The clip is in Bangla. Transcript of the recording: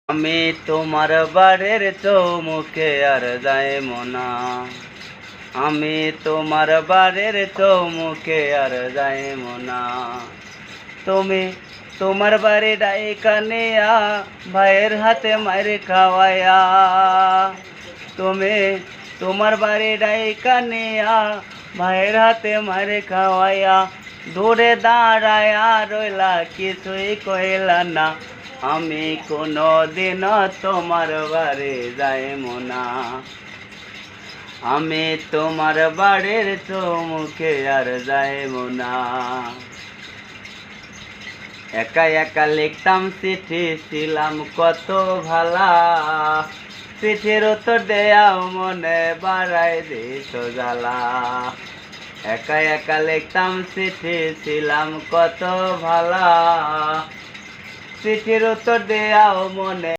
আমি তোমার বাড়ির চৌমুখে আর যাইমো না। আমি তোমার বাড়ির চৌমুখে আর যাইমো না। তুমি তোমার বাড়ি ডাইকা নিয়া ভাইয়ের হাতে মার খাওয়াইয়া। তুমি তোমার বাড়ি ডাইকা নিয়া ভাইয়ের হাতে মার খাওয়াইয়া। দূরে দাঁড়ায়া রইলা কিছুই কইলা না। আমি কোনো দিন তোমার বাড়ি যাইমো না। আমি তোমার বাড়ির চৌমুখে আর যাইমো না। একা একা লিখতাম চিঠি, ছিলাম কত ভালা। চিঠির উত্তর দেয়াও মনে বাড়াই দিত জ্বালা। একা একা লিখতাম চিঠি, ছিলাম কত ভালা। চিঠির উত্তর দেয়াও মনে